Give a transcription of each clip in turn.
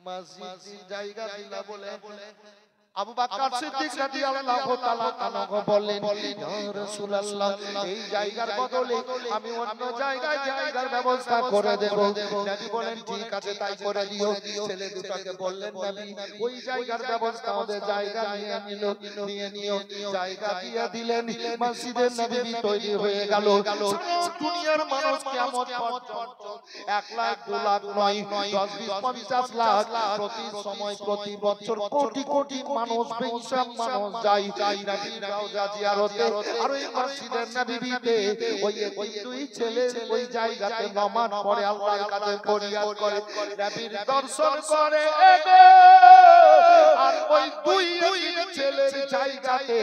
মসজিদ জায়গা দিলা বলে আবু বকর সিদ্দিক রাদিয়াল্লাহু তাআলা আনহু বললেন, ইয়া রাসূলুল্লাহ, এই জায়গার বদলে আমি অন্য জায়গায় জায়গার ব্যবস্থা করে দেব। নবী বলেন, ঠিক আছে, তাই করে দিও। ছেলে দুটাকে বললেন নবী, ওই জায়গার ব্যবস্থা ওদের জায়গা নিয়ে নিও। জায়গা দিয়ে দিলেন, মসজিদের নববী তৈরি হয়ে গেল। দুনিয়ার মানুষ কিয়ামত পর্যন্ত 1 লাখ 2 লাখ নয়, 10 20 50 লাখ প্রতি সময় প্রতি বছর কোটি কোটি মানুষ বেঈমান মানুষ যায় নবীর রওজা জিয়ারতে। আর ওই মসজিদের নববীতে ওই দুই ছেলে ওই জায়গাতে নামাজ পড়ে, আল্লাহর কাছে ফরিয়াদ করে, নবীর দর্শন করে। আর ওই দুই ছেলের জায়গাতে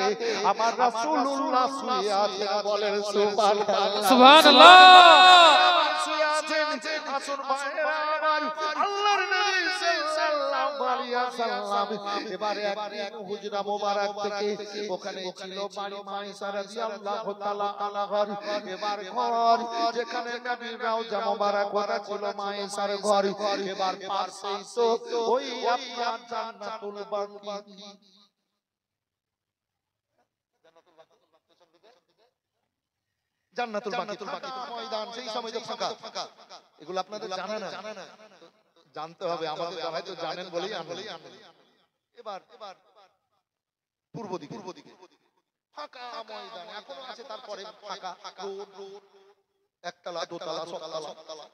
আমার রাসূলুল্লাহ শুয়ে আছেন। বলেন সুবহানাল্লাহ, সুবহানাল্লাহ। শুয়ে আছেন আসর ভাইরা আমার, আল্লাহর নবী সাল্লাল্লাহু আলাইহি ওয়াসাল্লাম। এবারে একদিন হুজরা মোবারক থেকে ওখানে ছিল বাড়ি মায়েশা রাদিয়াল্লাহু তাআলা আনহার। এবার ঘর যেখানে নবীর রওজা মোবারক ওটা ছিল মায়েশার ঘর। এবার পাশেই তো ওই আপনার জান্নাতুল বাকি, জান্নাতুল বাকি ময়দান, সেই সময় তো ফাঁকা। এগুলো আপনাদের জানা না, জানতে হবে। আমাদের জানাই তো জানেন বলেই আমি। এবার পূর্ব দিকে ফাঁকা ময়দান এখনো আছে, তারপরে ফাঁকা রোড, একতলা দোতলা সবতলা।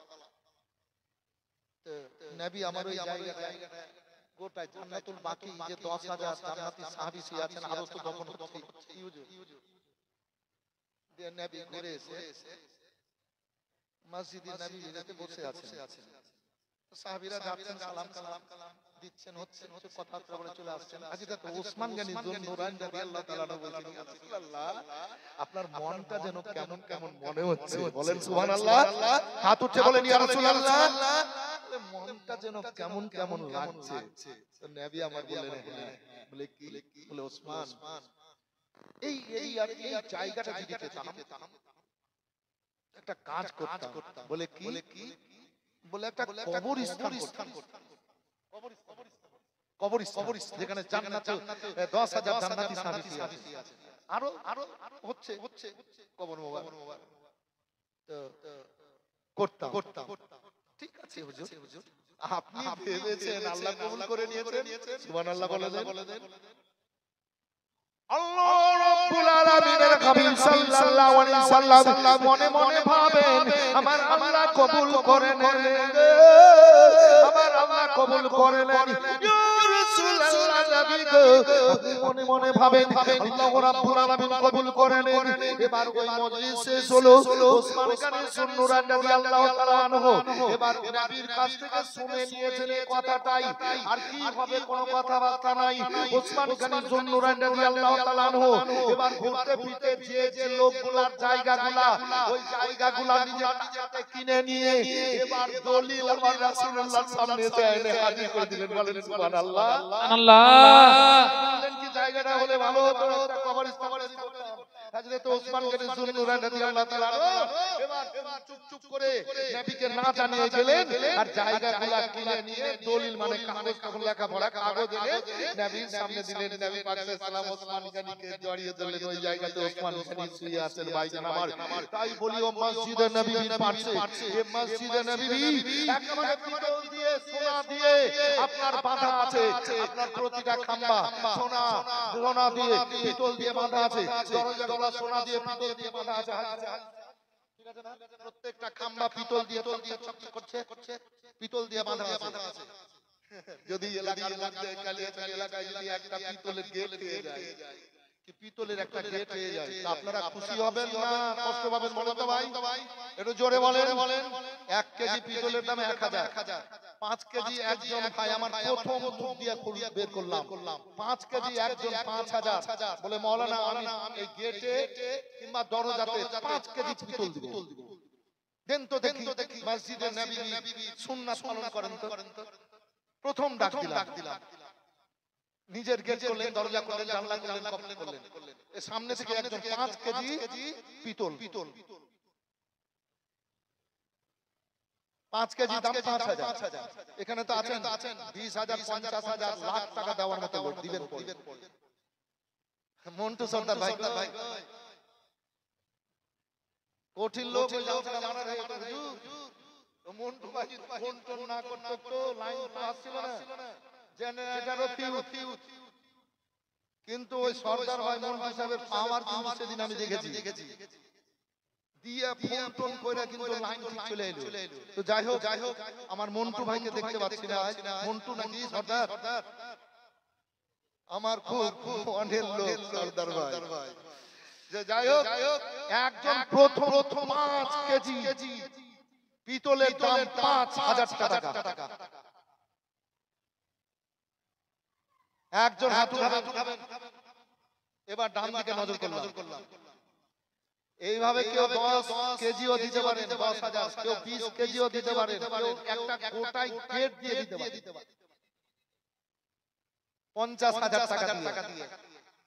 নবী আমার ওই জায়গাটায় গোটা জান্নাতুল বাকি যে 10,000 জান্নাতি সাহাবী শুয়ে আছেন, আরো তো তখন হচ্ছে নবী ঘুরে এসে মসজিদে নববীতে বসে আছেন। সাহাবীরা যাচ্ছেন, সালাম দিচ্ছেন, হচ্ছে কথাবার্তা বলে চলে আসছেন। হযরত ওসমান গনি যুন্নুরাইন রাদিয়াল্লাহু তাআলা বলছেন, ইয়া রাসূলুল্লাহ, আপনার মনটা যেন কেমন কেমন মনে হচ্ছে। বলেন সুবহানাল্লাহ। হাত উঠে বলেন, ইয়া রাসূলুল্লাহ, মনটা যেন কেমন কেমন লাগছে। তো নবী আমার বললেন, হ্যাঁ। বলে কি? বলে ওসমান, এই জায়গাটা যদি পেতাম একটা কাজ করতাম। বলে কি? বলে একটা কবরস্থান করতাম। কবরস্থান যেখানে জান্নাতে 10,000 জান্নাতি সাহাবী আছে, আরো হচ্ছে কবর মোবারক তো করতাম। ঠিক আছে হুজুর, আপনি ভেবেছেন, আল্লাহ কবুল করে নিয়েছেন। সুবহানাল্লাহ বলে দেন। আল্লাহ রাব্বুল আলামিনের হাবিব সাল্লাল্লাহু আলাইহি সাল্লাম মনে মনে ভাবেন, আমার আল্লাহ কবুল করে নেন, আমার আল্লাহ কবুল করে নেন। ইয়া রাসূলুল্লাহ, নবী গো, মনে মনে ভাবেন আল্লাহ রাব্বুল আলামিন কবুল করে নেন। এবার ওই মজলিস শেষ হলো। ওসমান গনি যুন্নুরাইন রাদিয়াল্লাহু তাআলা আনহু এবার নবীর কাছ থেকে শুনে নিয়েছেন এই কথাটাই। আর কি হবে, কোনো কথাবার্তা নাই। ওসমান গনি যুন্নুরাইন রাদিয়াল্লাহু তাআলা আনহু এবার ঘুরতে ফিরতে যে লোকগুলার জায়গাগুলা, ওই জায়গাগুলা নিজের হাতে কিনে নিয়ে এবার দলিল আমার রাসূলুল্লাহর সামনে এনে হাজির করে দিলেন। বলেন সুবহানাল্লাহ, সুবহানাল্লাহ। বললেন কি জায়গাটা হলে ভালো হতো, একটা কবরস্থান করতাম। হযরত ওসমান গনি যুন্নুরাইন রাদিয়াল্লাহু তাআলা এবার চুপ করে নবীকে না জানিয়ে গেলেন, আর জায়গাগুলা কিনে নিয়ে দলিল মানে কাগজ তখন লেখাপড়া কাগজ এনে নবীর সামনে দিলেন। নবী পাক সাল্লাল্লাহু আলাইহি ওয়াসাল্লাম ওসমান গনিকে জড়িয়ে ধরলেন। ওই জায়গাতে ওসমান গনি শুয়ে আছেন। ভাইজান আমার, তাই বলি ও মসজিদে নববীর পাশে, এই মসজিদে নববী একেবারে পিতল দিয়ে সোনা দিয়ে আপনার বাঁধা আছে। আপনার প্রতিটা খাম্বা সোনা দিয়ে পিতল দিয়ে বাঁধা আছে, দরজাগুলো সোনা দিয়ে পিতল দিয়ে বাঁধা আছে। ঠিক আছে না? প্রত্যেকটা খাম্বা পিতল দিয়ে চকচক করছে, পিতল দিয়ে বাঁধা আছে। যদি এলাকার মধ্যে কালিয়াচক এলাকায় যদি একটা পিতলের গেট হয়ে যায়, কি পিতলের একটা গেট হয়ে যায়, তা আপনারা খুশি হবেন না কষ্ট পাবেন? বলেন তো ভাই, একটু জোরে বলেন। 1 কেজি পিতলের দাম 1000, 5 কেজি একজন ভাই আমার প্রথম মুখ দিয়ে বের করলাম, 5 কেজি একজন 5000। বলে মাওলানা আমি এই গেটে কিংবা দরজাতে 5 কেজি পিতল দিব, দেন তো দেখি। মসজিদে নববী সুন্নাত পালন করেন তো। প্রথম ডাক দিলাম, নিজের গেট করলেন, দরজা করলেন, জানলা করলেন, কপাল করলেন। এই সামনে থেকে একজন 5 কেজি পিতল 5 কেজি দাম 5,000। এখানে তো আছেন 20,000 50,000 লাখ টাকা দেওয়ার মতো লোক দিবেন পড়ে। মন্টু সর্দার ভাই কঠিন লোক ওই জালসাটা মানার হয়ে গেল হুজুর। তো মন্টু ভাই ফোন টোন না করতে তো লাইন তো আসছিল না, জেনারেটরও ফিউজ। কিন্তু ওই সর্দার ভাই মন্টু সাহেবের পাওয়ার কিন্তু সেদিন আমি দেখেছি, দিয়ে ফোন টোন কইরা কিন্তু লাইন ঠিক চলে এলো। তো যাই হোক আমার মন্টু ভাইকে দেখতে পাচ্ছি না, মন্টু নাকি সর্দার আমার খুব অনেক লোক সর্দার ভাই। যে যাই হোক একজন প্রথম 5 কেজি পিতলের দাম 5,000 টাকা। একজন হাঁটু খাবেন। এবার ডান দিকে নজর করলাম, এইভাবে কেউ 10 কেজিও দিতে পারেন 10,000, কেউ 20 কেজিও দিতে পারেন, কেউ একটা গোটাই গেট দিয়ে দিতে পারেন 50,000 টাকা দিয়ে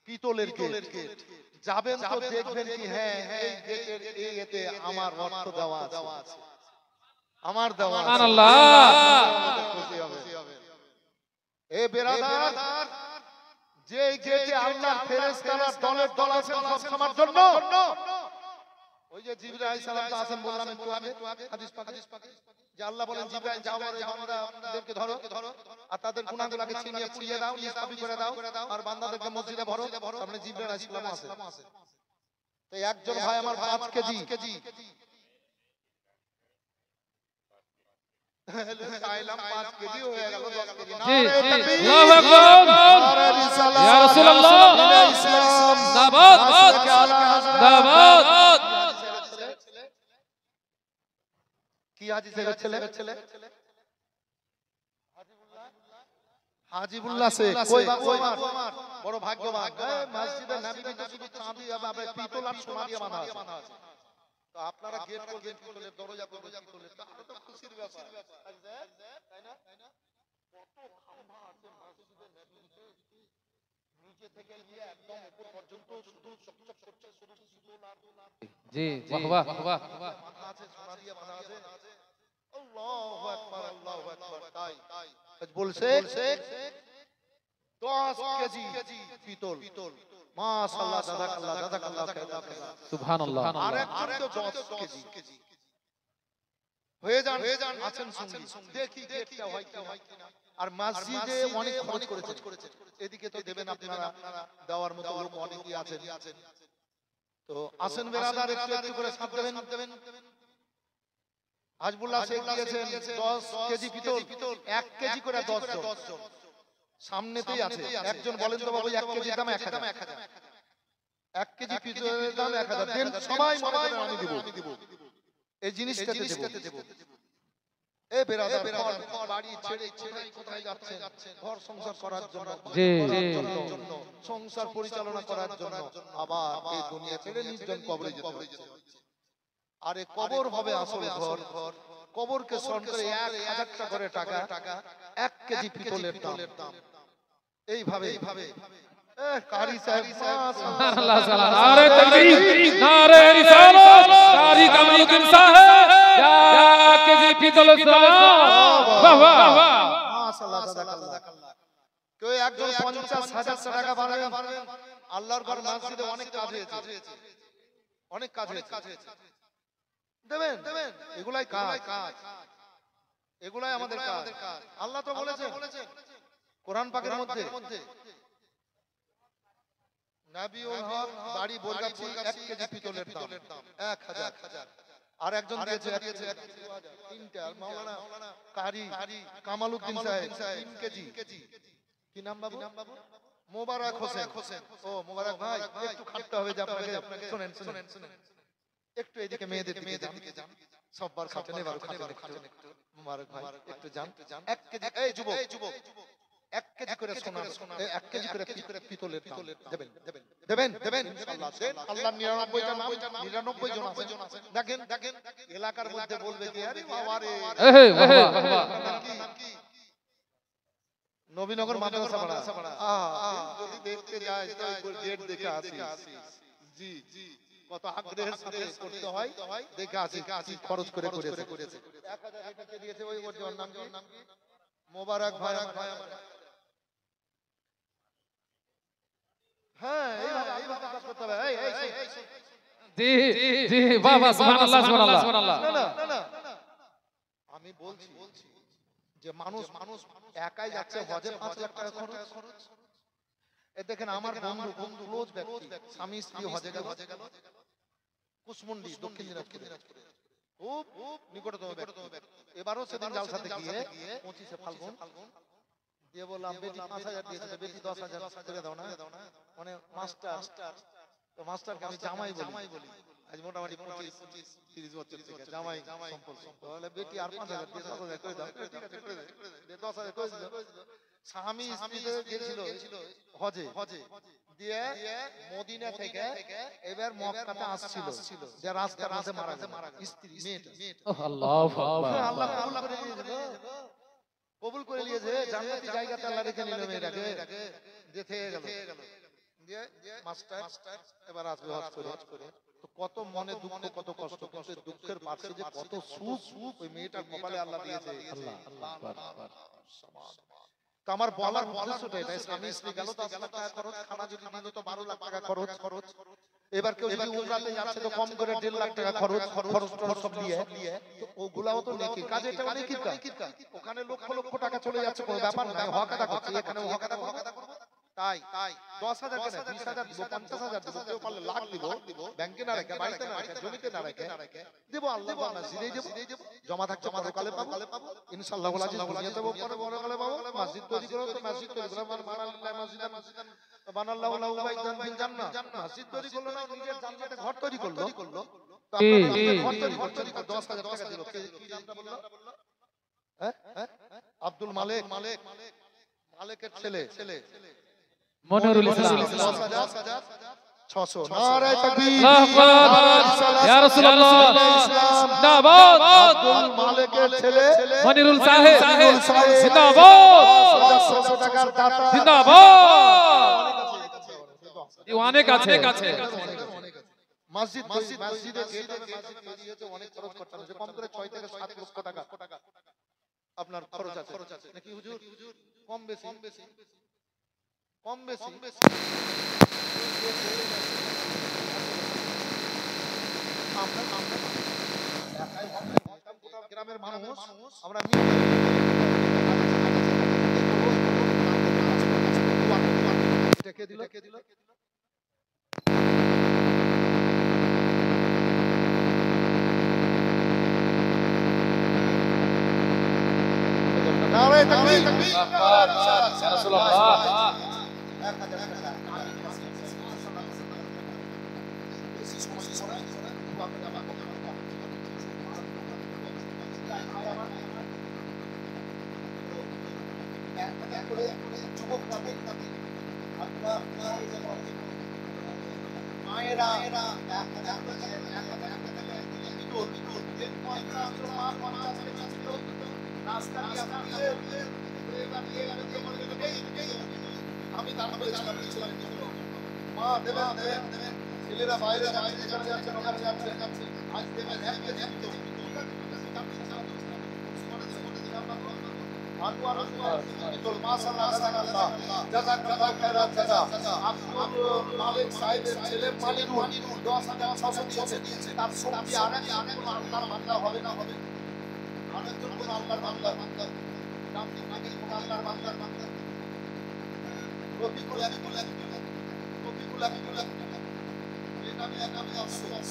পিতলের গেট। যাবেন তো দেখবেন কি হ্যাঁ এই গেটের এই এতে আমার অর্থ দেওয়া আছে, আমার দেওয়া আছে। সুবহানাল্লাহ, খুশি হবে। এ বেরাদার, যে গেটে আল্লাহর ফেরেশতারা দলের দল আছেন সব সময়ের জন্য, ওই যে জিবরাইল আলাইহিস সালাম তো আছেন বললাম একটু আগে হাদিস পাকে যে আল্লাহ বলেন জিবরাইল যাও আর এই বান্দাদেরকে ধরো আর তাদের গুনাহগুলোকে ছিনিয়ে পুড়িয়ে দাও, নিষ্পাপী করে দাও আর বান্দাদেরকে মসজিদে ভরো। সামনে জিবরাইল আলাইহিস সালাম আছে। তো একজন ভাই আমার 5 কেজি চাইলাম 5 কেজি হয়ে গেল 10 কেজি। আল্লাহু আকবার, ইয়া রাসূলুল্লাহ, ইসলাম দাবাত দাবাত। কি হাজি সাহেবের ছেলে হাজিবুল্লাহ সে কই বাবু আমার বড় ভাগ্যবান। মসজিদের নববীতে তো শুধু চাঁদি আর পিতল আর সোনা দিয়ে বাঁধা আছে। তো আপনারা গেট করবেন পিতলের, দরজা পিতলের, তাহলে তো খুশির ব্যাপার, তাই না? কত খাম্বা আছে মসজিদের নববীতে, নিচে থেকে নিয়ে একদম উপর পর্যন্ত শুধু চকচক করছে, শুধু পিতল আর জি বাহ বাহ বাঁধা আছে, সোনা দিয়ে বাঁধা আছে। আল্লাহু আকবার, আল্লাহু আকবার। তাই বলছে 10 কেজি পিতল, মাশাআল্লাহ, জাযাকাল্লাহ খায়রা। সুবহানাল্লাহ। আরেকজন তো 10 কেজি হয়ে যান আছেন সঙ্গী, দেখি গেটটা হয় কিনা। আর মসজিদে অনেক খরচ করেছে, এদিকে তো দেবেন আপনারা, দেওয়ার মতো লোক অনেকই আছেন। তো আসেন বেরাদার, একটু করে সাথ দেবেন। হাজবুল্লাহ শেখ দিয়েছেন 10 কেজি পিতল, 1 কেজি করে 10 জন সামনেতেই আছে। একজন বলেন তো বাবু 1 কেজির দাম 1,000, 1 কেজি পিতলের দাম 1,000 দেন, সবাই মনে করেন আমি দিব এই জিনিসটাতে দেব। এ বেরাদার, বাড়ি ছেড়ে কোথায় যাচ্ছেন? ঘর সংসার করার জন্য, সংসার পরিচালনা করার জন্য, আবার এই দুনিয়া ছেড়ে নির্জন কবরে যেতে হচ্ছে। আরে কবর হবে আসল ঘর, কবরকে স্মরণ করে 1,000 টাকা করে টাকা 1 কেজি পিতলের দাম। এইভাবে কারি সাহেব সুবহানাল্লাহ, নারে তাকবীর, নারে রিসালাত, কারি কামালউদ্দিন সাহেব 1 কেজি পিতলের দাম। বাহ বাহ, মাশাআল্লাহ, জাযাকাল্লাহ। কেউ একজন 50,000 টাকা পারবেন? আল্লাহর ঘর মসজিদে অনেক কাজ হয়েছে, অনেক কাজ হয়েছে, দেবেন। এগুলাই কাজ, এগুলাই আমাদের কাজ। আল্লাহ তো বলেছেন কোরআন পাকের মধ্যে, নাবিউল হক বাড়ি বলগাছি 1 কেজি পিতলের দাম 1,000। আর একজন দিয়েছে 3টা, মাওলানা কারি কামালউদ্দিন সাহেব 3 কেজি। কি নাম বাবু? মোবারক হোসেন। ও মোবারক ভাই, একটু খাটতে হবে যে আপনাকে। শুনেন একটু এদিকে মেয়েদের দিকে যান, সববার খাটেন, এবার খাটেন একটু। মোবারক ভাই একটু যান। 1 কেজি, এই যুবক 1 কেজি করে সোনা, 1 কেজি করে পিতলের দাম দেবেন ইনশাআল্লাহ। দেন, আল্লাহ 99টা নাম, 99 জন আছে। দেখেন এলাকার মধ্যে বলবে কি আরে বাবা রে, নবীনগর মাদ্রাসা পাড়া যদি দেখতে যায় তো গেট দেখে আসি। জি কত আগ্রহের সাথে করতে হয় দেখে আসি কি খরচ করে করেছে 1000 এটাকে দিয়েছে ওই ওর নাম কি মোবারক ভাই হ্যাঁ এইভাবে কাজ করতে হবে জি জি বাবা সুবহানাল্লাহ সুবহানাল্লাহ না আমি বলছি যে মানুষ একাই যাচ্ছে হজে 5 লাখ টাকা খরচ এই দেখেন আমার বন্ধু ক্লোজ ব্যক্তি স্বামী স্ত্রী হজে গেল কুসমুন্ডি দক্ষিণ দিনাজপুরে খুব নিকটতম ব্যক্তি এবারও সেদিন জালসাতে গিয়ে 25 ফাল্গুন দিয়ে বললাম বেটি 5000 দিয়েছে বেটি 10000 করে দাও না মানে মাস্টার তো মাস্টারকে আমি জামাই বলি আজ মোটামুটি 25-30 বছর থেকে জামাই সম্পর্ক তাহলে বেটি আর 5000 দিয়ে 10000 করে দাও ঠিক আছে করে দে 10000 করে দিল স্বামী স্ত্রীতে গিয়েছিল হজে দিয়ে মদিনা থেকে এবার মক্কাতে আসছিল যে রাস্তার মাঝে মারা গেল স্ত্রী মেয়েটা আল্লাহু আকবার আল্লাহ কবুল করে নিয়েছে জান্নাতি জায়গাতে আল্লাহ রেখে নিল মেয়েটাকে দিয়ে থেকে গেল দিয়ে মাস্টার এবার আসবে হজ করে তো কত মনে দুঃখ কত কষ্ট কিন্তু দুঃখের পাশে যে কত সুখ ওই মেয়েটার কপালে আল্লাহ দিয়েছে আল্লাহ আকবার তো আমার বলার উদ্দেশ্যটা এটা স্বামী স্ত্রী গেল 10 লাখ টাকা খরচ খানা যদি দিল তো 12 লাখ টাকা খরচ এবার কেউ যদি উমরাতে যাচ্ছে তো কম করে 1.5 লাখ টাকা খরচ সব দিয়ে তো ওগুলাও তো নেকি কাজে এটা নেকির কাজ ওখানে লক্ষ লক্ষ টাকা চলে যাচ্ছে কোনো ব্যাপার না হক আদা করছে এখানে হক আদা করব তাই 10,000 কেন 20,000 দিব 50,000 দিব কেউ পারলে লাখ দিব ব্যাংকে না রেখে বাড়িতে না রেখে জমিতে না রেখে দেব আল্লাহ মসজিদে দেব জমা থাকছে পরকালে পাবো ইনশাআল্লাহ ওয়ালা জিজ দুনিয়াতে পরকালে পাবো মসজিদ তৈরি করো তো মসজিদ তৈরি করো বানাল্লাহ মসজিদান বানাল্লাহু লাহু বাইতান ফিল জান্নাহ মসজিদ তৈরি করলো না নিজের জান্নাতে ঘর তৈরি করলো তো আপনারা ঘর তৈরি করে 10,000 টাকা দিল কি নামটা বললো হ্যাঁ আব্দুল মালিকের ছেলে মনিরুল ইসলাম 600 নারায়ে তাকবীর ইয়া রাসূলুল্লাহ জিন্দাবাদ আব্দুল মালিকের ছেলে মনিরুল সাহেব জিন্দাবাদ 600 টাকার দাতা জিন্দাবাদ অনেক আছে মসজিদে গেটে দিয়েছে অনেক খরচ করতে হবে কম করে 6 থেকে 7 লক্ষ টাকা আপনার খরচ আছে নাকি হুজুর কম বেশি গ্রামের মানুষ আমরা দিল নারায়ে তাকবীর ইয়া রাসূলুল্লাহ মায়েরা আমি মা দেবেন ছেলেরা বাইরে যাচ্ছে আজ দেবেন মালিক সাহেবের ছেলে মালিনুর 10,600 দিয়েছে তার সঙ্গে আল্লাহর বান্দা হবে না আরেকজন কোন আল্লাহর বান্দা নাম কি কোন আল্লাহর বান্দা রফিকুল এটা আমি আফসোস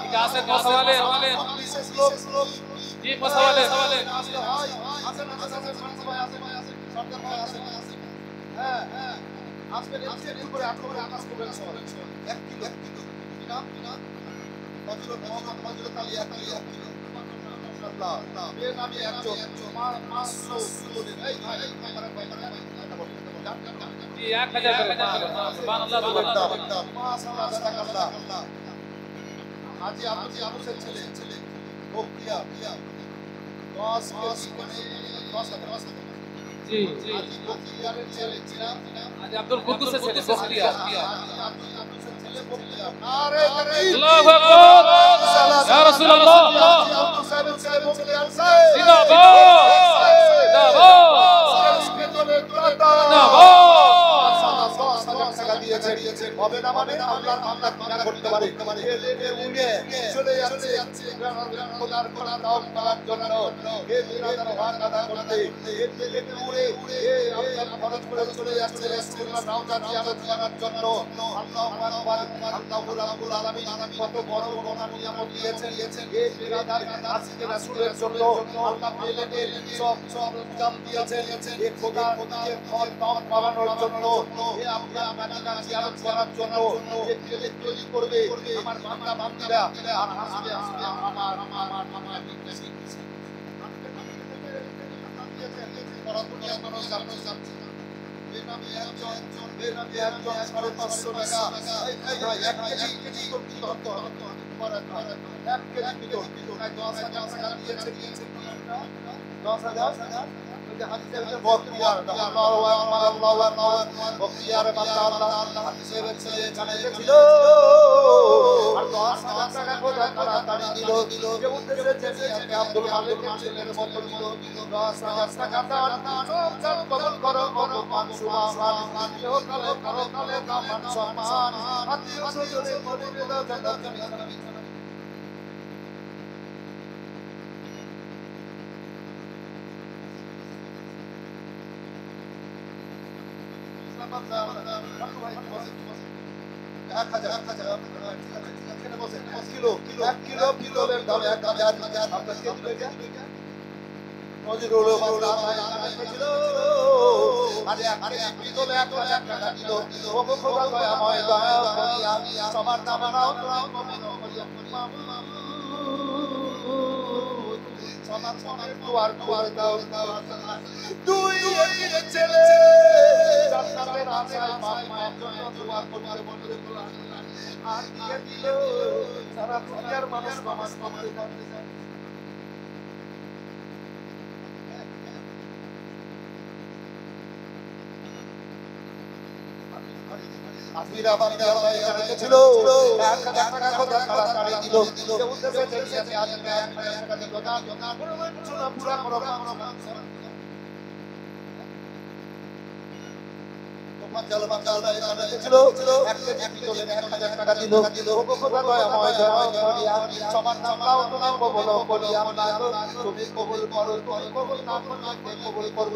ঠিক আছে মশাওয়ালে জি মশাওয়ালে আজকের একটু করে আকাশ করবেন সবাই 1 কিলো কি নাম ফজলুল মোহাম্মদ ফজলুল তালিয়া মাশাআল্লাহ এর নামে একজন 500 কিলো এই ভাই জি 1000 করে সুবহানাল্লাহ সুবহানাল্লাহ মাশাআল্লাহ জাযাকাল্লাহ আজি আবু সেন ছেলে বকরিয়া 10 কেজি 10 জি জি আজি বকরিয়ার ছেলে আজ আব্দুল কুদ্দুসের ছেলে বকরিয়া আরে আল্লাহু আকবার ইয়া রাসূলুল্লাহ হবে না মানে আল্লাহর আল্লাহ কিনা করতে পারে এলেকে উড়ে চলে যাচ্ছে খোদার খোদার নাম করার জন্য এই বিরাদার ভাগ আদা করতে এলেকে উড়ে আল্লাহ খরচ করে চলে যাচ্ছে রাসূলুল্লাহ রওজা জিয়ারত করার জন্য আল্লাহু আকবার আল্লাহু রাব্বুল আলামিন কত বড় বড় নিয়ামত দিয়েছেন এই বিরাদার আজকে রাসূলের জন্য আল্লাহ পেলেকে সব ইনকাম দিয়েছেন এই খোদার ফল দাম পাওয়ানোর জন্য এই আপনার মাদিনা জিয়ারত করার জন্য যে পেলে তৈরি করবে আমার বান্দা বান্দীরা আর হাসবে আমার বিদেশি বড় দুনিয়া কোনো সামনে বেনামি একজন 550 টাকা এই ভাই 1 কেজি করতে হবে 1 কেজি পিতল 10,000 টাকা দিয়েছে 10,000 বকরিয়ার আল্লাহু আকবার আল্লাহু আকবার বকরিয়ার বান্দা আল্লাহ হাদিসে বলছে জানা গেছিল আর 10,000 টাকা খোদা তাড়াতাড়ি দিল যে উদ্দেশ্যে যে আব্দুল মালিকের ছেলের মতো দিল 10,000 টাকা দান সব কবুল করো ভগবান সুবহান ইহকালে পরকালে মান সম্মান আত্মীয় স্বজনের মর্যাদা জান্নাত দুই ছেলে জান্নাতের আশায় বাপ মায়ের জন্য দোয়া করতে বলতে আর দিয়ে দিল সারা দুনিয়ার মানুষ নামাজ পড়তে পারবে আজমিরা বান্দা আল্লাহ এখানে ছিল 1000 টাকা খোদা তাড়াতাড়ি দিল যে উদ্দেশ্যে যে আজকে 1 টাকা দিল দান পুরা করো বান্দা এখানে ছিল 1 কেজি পিতলের 1000 টাকা দিল খোদা দয়াময় দয়াময় করিয়া সবার নামটাও তুমি কবুল করিয়া আল্লাহ তুমি কবুল করো তুমি কবুল না করলে কে কবুল করবে